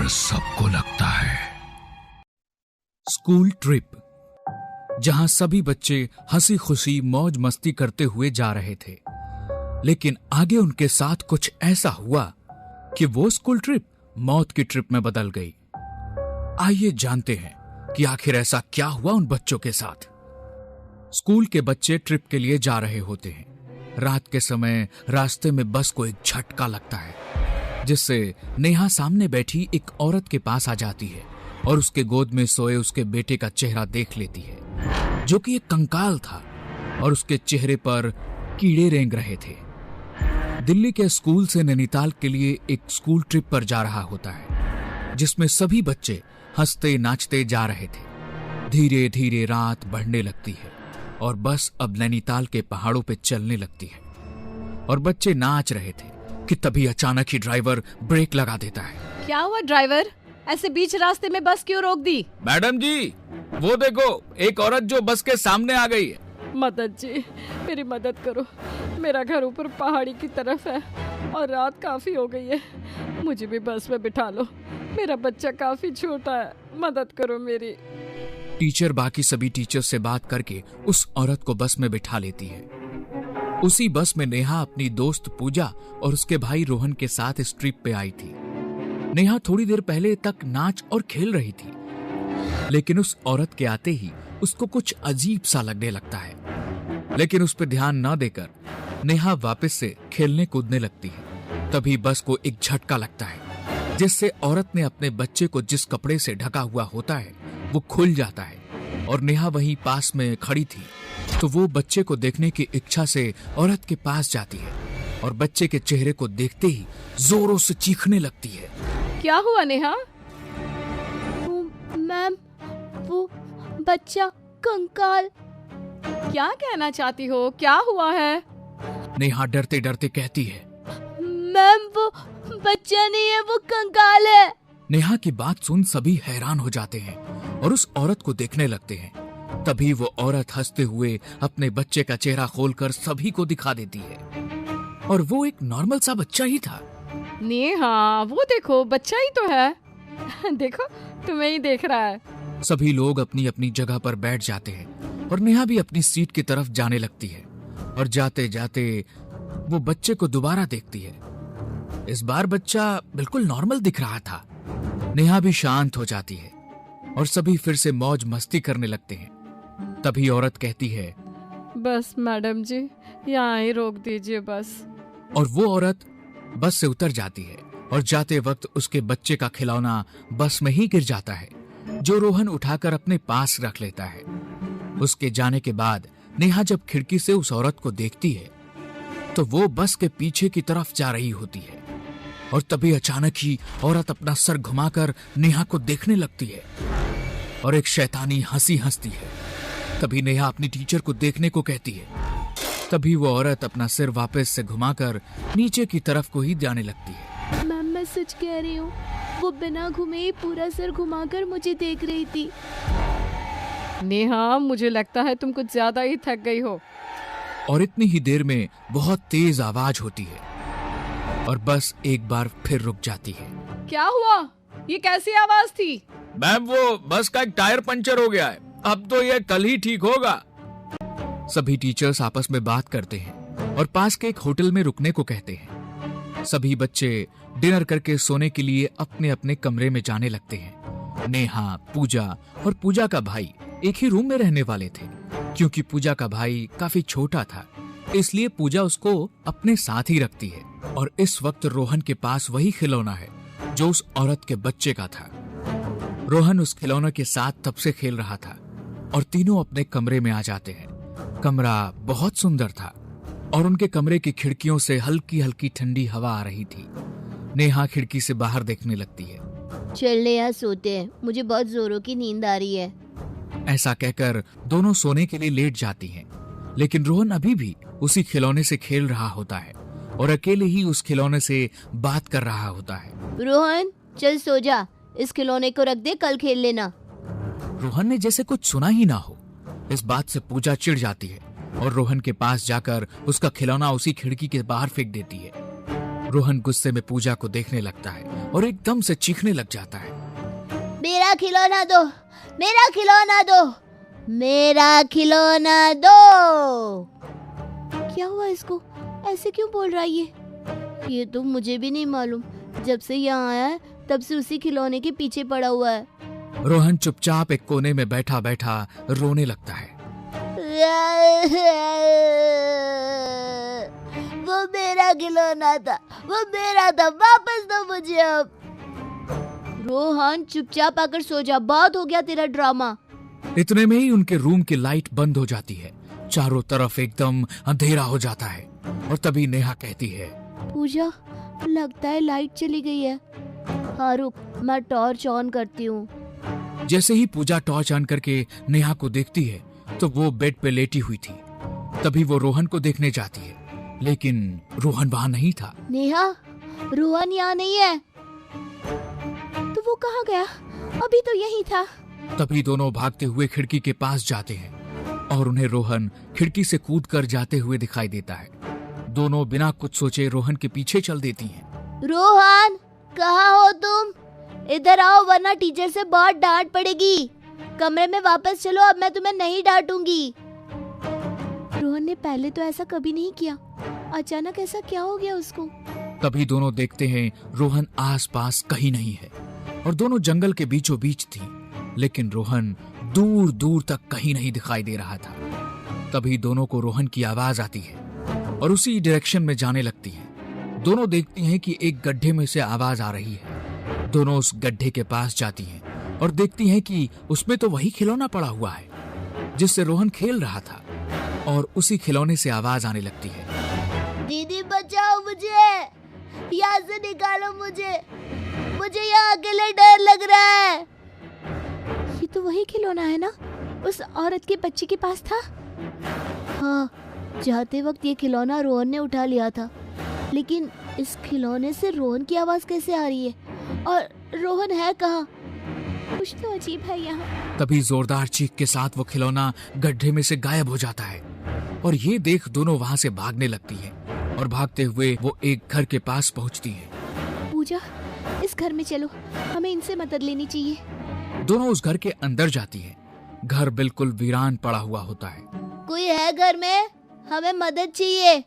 डर सबको लगता है। स्कूल ट्रिप, जहां सभी बच्चे हंसी खुशी मौज मस्ती करते हुए जा रहे थे, लेकिन आगे उनके साथ कुछ ऐसा हुआ कि वो स्कूल ट्रिप मौत की ट्रिप में बदल गई। आइए जानते हैं कि आखिर ऐसा क्या हुआ उन बच्चों के साथ। स्कूल के बच्चे ट्रिप के लिए जा रहे होते हैं। रात के समय रास्ते में बस को एक झटका लगता है, जिससे नेहा सामने बैठी एक औरत के पास आ जाती है और उसके गोद में सोए उसके बेटे का चेहरा देख लेती है, जो कि एक कंकाल था और उसके चेहरे पर कीड़े रेंग रहे थे। दिल्ली के स्कूल से नैनीताल के लिए एक स्कूल ट्रिप पर जा रहा होता है, जिसमें सभी बच्चे हंसते नाचते जा रहे थे। धीरे धीरे रात बढ़ने लगती है और बस अब नैनीताल के पहाड़ों पे चलने लगती है और बच्चे नाच रहे थे कि तभी अचानक ही ड्राइवर ब्रेक लगा देता है। क्या हुआ ड्राइवर, ऐसे बीच रास्ते में बस क्यों रोक दी? मैडम जी, वो देखो एक औरत जो बस के सामने आ गई है। मदद जी, मेरी मदद करो। मेरा घर ऊपर पहाड़ी की तरफ है और रात काफी हो गई है। मुझे भी बस में बिठा लो, मेरा बच्चा काफी छोटा है, मदद करो मेरी। टीचर बाकी सभी टीचर से बात करके उस औरत को बस में बिठा लेती है। उसी बस में नेहा अपनी दोस्त पूजा और उसके भाई रोहन के साथ इस ट्रिप पे आई थी। नेहा थोड़ी देर पहले तक नाच और खेल रही थी, लेकिन उस औरत के आते ही उसको कुछ अजीब सा लगने लगता है। लेकिन उस पर ध्यान न देकर नेहा वापस से खेलने कूदने लगती है। तभी बस को एक झटका लगता है, जिससे औरत ने अपने बच्चे को जिस कपड़े से ढका हुआ होता है वो खुल जाता है और नेहा वहीं पास में खड़ी थी, तो वो बच्चे को देखने की इच्छा से औरत के पास जाती है और बच्चे के चेहरे को देखते ही जोरों से चीखने लगती है। क्या हुआ नेहा? मैम, वो बच्चा कंकाल। क्या कहना चाहती हो, क्या हुआ है? नेहा डरते डरते कहती है, मैम वो बच्चा नहीं है, वो कंकाल है। नेहा की बात सुन सभी हैरान हो जाते हैं और उस औरत को देखने लगते हैं। तभी वो औरत हंसते हुए अपने बच्चे का चेहरा खोलकर सभी को दिखा देती है और वो एक नॉर्मल सा बच्चा ही था। नेहा, वो देखो बच्चा ही तो है। देखो, तुम्हें ही देख रहा है। सभी लोग अपनी अपनी जगह पर बैठ जाते हैं और नेहा भी अपनी सीट की तरफ जाने लगती है और जाते जाते वो बच्चे को दोबारा देखती है। इस बार बच्चा बिल्कुल नॉर्मल दिख रहा था। नेहा भी शांत हो जाती है और सभी फिर से मौज मस्ती करने लगते हैं। तभी औरत कहती है, बस मैडम जी, यहाँ ही रोक दीजिए बस। और वो औरत बस से उतर जाती है और जाते वक्त उसके बच्चे का खिलौना बस में ही गिर जाता है, जो रोहन उठाकर अपने पास रख लेता है। उसके जाने के बाद नेहा जब खिड़की से उस औरत को देखती है तो वो बस के पीछे की तरफ जा रही होती है और तभी अचानक ही औरत अपना सर घुमाकर नेहा को देखने लगती है और एक शैतानी हंसी हंसती है। तभी नेहा अपनी टीचर को देखने को कहती है। तभी वो औरत अपना सिर वापस से घुमाकर नीचे की तरफ को ही जाने लगती है। मैम, मैं सच कह रही हूँ, वो बिना घुमे ही पूरा सर घुमाकर मुझे देख रही थी। नेहा, मुझे लगता है तुम कुछ ज्यादा ही थक गई हो। और इतनी ही देर में बहुत तेज आवाज होती है और बस एक बार फिर रुक जाती है। क्या हुआ? ये कैसी आवाज थी? मैम, वो बस का एक टायर पंचर हो गया है, अब तो ये कल ही ठीक होगा। सभी टीचर्स आपस में बात करते हैं और पास के एक होटल में रुकने को कहते हैं। सभी बच्चे डिनर करके सोने के लिए अपने अपने कमरे में जाने लगते हैं। नेहा, पूजा और पूजा का भाई एक ही रूम में रहने वाले थे, क्योंकि पूजा का भाई काफी छोटा था, इसलिए पूजा उसको अपने साथ ही रखती है। और इस वक्त रोहन के पास वही खिलौना है जो उस औरत के बच्चे का था। रोहन उस खिलौने के साथ तब से खेल रहा था और तीनों अपने कमरे में आ जाते हैं। कमरा बहुत सुंदर था और उनके कमरे की खिड़कियों से हल्की हल्की ठंडी हवा आ रही थी। नेहा खिड़की से बाहर देखने लगती है। चल यहाँ सोते हैं, मुझे बहुत जोरों की नींद आ रही है। ऐसा कहकर दोनों सोने के लिए लेट जाती हैं, लेकिन रोहन अभी भी उसी खिलौने से खेल रहा होता है और अकेले ही उस खिलौने से बात कर रहा होता है। रोहन, चल सो जा, इस खिलौने को रख दे, कल खेल लेना। रोहन ने जैसे कुछ सुना ही ना हो। इस बात से पूजा चिढ़ जाती है और रोहन के पास जाकर उसका खिलौना उसी खिड़की के बाहर फेंक देती है। रोहन गुस्से में पूजा को देखने लगता है और एकदम से चीखने लग जाता है। मेरा खिलौना दो, मेरा खिलौना दो, मेरा खिलौना दो। क्या हुआ इसको? ऐसे क्यों बोल रहा है ये तो मुझे भी नहीं मालूम। जब से यहाँ आया है तब से उसी खिलौने के पीछे पड़ा हुआ है। रोहन चुपचाप एक कोने में बैठा बैठा रोने लगता है। वो मेरा खिलौना था, वो मेरा था, वापस दो मुझे अब। रोहन चुपचाप आकर सो जा, बहुत हो गया तेरा ड्रामा। इतने में ही उनके रूम की लाइट बंद हो जाती है। चारों तरफ एकदम अंधेरा हो जाता है और तभी नेहा कहती है, पूजा लगता है लाइट चली गई है। हाँ रुक, मैं टॉर्च ऑन करती हूँ। जैसे ही पूजा टॉर्च ऑन करके नेहा को देखती है तो वो बेड पे लेटी हुई थी। तभी वो रोहन को देखने जाती है, लेकिन रोहन वहाँ नहीं था। नेहा, रोहन यहाँ नहीं है। तो वो कहाँ गया? अभी तो यही था। तभी दोनों भागते हुए खिड़की के पास जाते हैं और उन्हें रोहन खिड़की से कूदकर जाते हुए दिखाई देता है। दोनों बिना कुछ सोचे रोहन के पीछे चल देती हैं। रोहन, कहाँ हो तुम? इधर आओ वरना टीचर से बहुत डांट पड़ेगी। कमरे में वापस चलो, अब मैं तुम्हें नहीं डांटूंगी। रोहन ने पहले तो ऐसा कभी नहीं किया, अचानक ऐसा क्या हो गया उसको? तभी दोनों देखते हैं रोहन आसपास कहीं नहीं है और दोनों जंगल के बीचों बीच थी, लेकिन रोहन दूर दूर तक कहीं नहीं दिखाई दे रहा था। तभी दोनों को रोहन की आवाज आती है और उसी डायरेक्शन में जाने लगती है। दोनों देखती हैं कि एक गड्ढे में से आवाज आ रही है। दोनों उस गड्ढे के पास जाती हैं और देखती हैं कि उसमें तो वही खिलौना पड़ा हुआ है जिससे रोहन खेल रहा था और उसी खिलौने से आवाज आने लगती है। दीदी बचाओ मुझे, यहाँ से निकालो मुझे यहाँ अकेले डर लग रहा है। ये तो वही खिलौना है ना, उस औरत के बच्चे के पास था। हाँ, जाते वक्त ये खिलौना रोहन ने उठा लिया था, लेकिन इस खिलौने से रोहन की आवाज कैसे आ रही है और रोहन है कहाँ? कुछ तो अजीब है यहाँ। तभी जोरदार चीख के साथ वो खिलौना गड्ढे में से गायब हो जाता है और ये देख दोनों वहाँ से भागने लगती है और भागते हुए वो एक घर के पास पहुँचती है। पूजा, इस घर में चलो, हमें इनसे मदद लेनी चाहिए। दोनों उस घर के अंदर जाती है। घर बिल्कुल वीरान पड़ा हुआ होता है। कोई है घर में? हमें मदद चाहिए।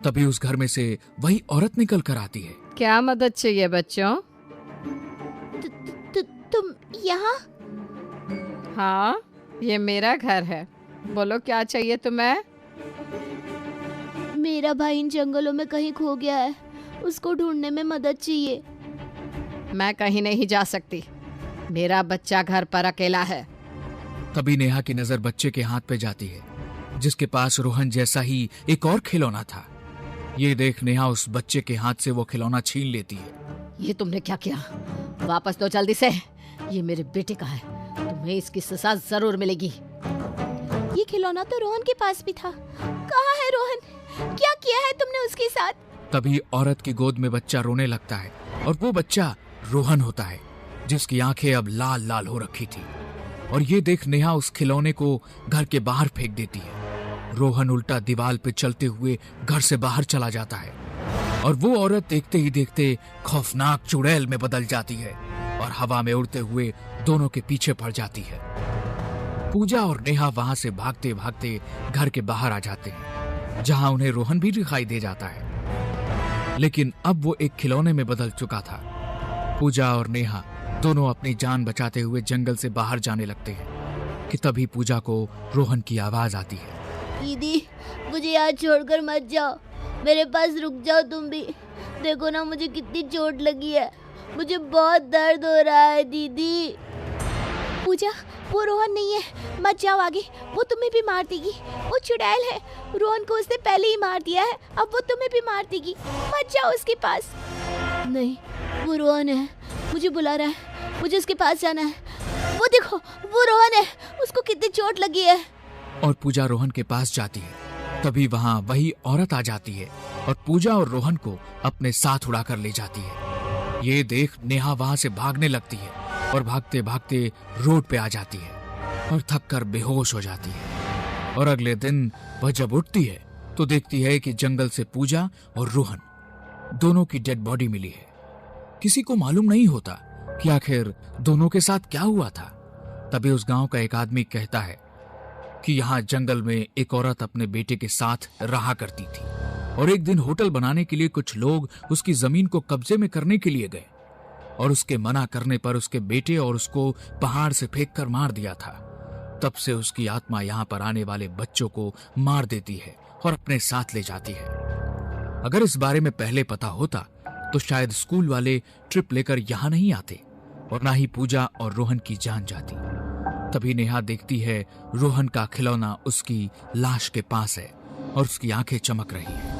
तभी उस घर में से वही औरत निकल कर आती है। क्या मदद चाहिए बच्चों? तुम यहाँ? हाँ, ये मेरा घर है। बोलो क्या चाहिए तुम्हें? मेरा भाई इन जंगलों में कहीं खो गया है, उसको ढूंढने में मदद चाहिए। मैं कहीं नहीं जा सकती, मेरा बच्चा घर पर अकेला है। तभी नेहा की नजर बच्चे के हाथ पे जाती है जिसके पास रोहन जैसा ही एक और खिलौना था। ये देख नेहा उस बच्चे के हाथ से वो खिलौना छीन लेती है। ये तुमने क्या किया? वापस दो जल्दी से, ये मेरे बेटे का है, तुम्हें इसकी सजा जरूर मिलेगी। ये खिलौना तो रोहन के पास भी था। कहाँ है रोहन? क्या किया है तुमने उसके साथ? तभी औरत की गोद में बच्चा रोने लगता है और वो बच्चा रोहन होता है जिसकी आंखें अब लाल लाल हो रखी थी। और ये देख नेहा उस खिलौने को घर के बाहर फेंक देती है। रोहन उल्टा दीवार पे चलते हुए घर से बाहर चला जाता है और वो औरत देखते ही देखते खौफनाक चुड़ैल में बदल जाती है और हवा में उड़ते हुए दोनों के पीछे पड़ जाती है। पूजा और नेहा वहां से भागते भागते घर के बाहर आ जाते हैं जहां उन्हें रोहन भी दिखाई दे जाता है, लेकिन अब वो एक खिलौने में बदल चुका था। पूजा और नेहा दोनों अपनी जान बचाते हुए जंगल से बाहर जाने लगते हैं कि तभी पूजा को रोहन की आवाज आती है। दीदी, मुझे यहाँ छोड़कर मत जाओ, मेरे पास रुक जाओ तुम भी। देखो ना मुझे कितनी चोट लगी है, मुझे बहुत दर्द हो रहा है दीदी। पूजा, वो रोहन नहीं है, मत जाओ आगे, वो तुम्हें भी मार देगी। वो चुड़ैल है, रोहन को उसने पहले ही मार दिया है, अब वो तुम्हें भी मार देगी। मत जाओ उसके पास। नहीं, वो रोहन है, मुझे बुला रहा है, मुझे उसके पास जाना है। वो देखो, वो रोहन है, उसको कितनी चोट लगी है। और पूजा रोहन के पास जाती है। तभी वहां वही औरत आ जाती है और पूजा और रोहन को अपने साथ उड़ाकर ले जाती है। ये देख नेहा वहां से भागने लगती है और भागते भागते रोड पे आ जाती है और थक कर बेहोश हो जाती है। और अगले दिन वह जब उठती है तो देखती है कि जंगल से पूजा और रोहन दोनों की डेड बॉडी मिली है। किसी को मालूम नहीं होता कि आखिर दोनों के साथ क्या हुआ था। तभी उस गांव का एक आदमी कहता है कि यहाँ जंगल में एक औरत अपने बेटे के साथ रहा करती थी और एक दिन होटल बनाने के लिए कुछ लोग उसकी जमीन को कब्जे में करने के लिए गए और उसके मना करने पर उसके बेटे और उसको पहाड़ से फेंक कर मार दिया था। तब से उसकी आत्मा यहाँ पर आने वाले बच्चों को मार देती है और अपने साथ ले जाती है। अगर इस बारे में पहले पता होता तो शायद स्कूल वाले ट्रिप लेकर यहाँ नहीं आते और ना ही पूजा और रोहन की जान जाती। तभी नेहा देखती है रोहन का खिलौना उसकी लाश के पास है और उसकी आंखें चमक रही है।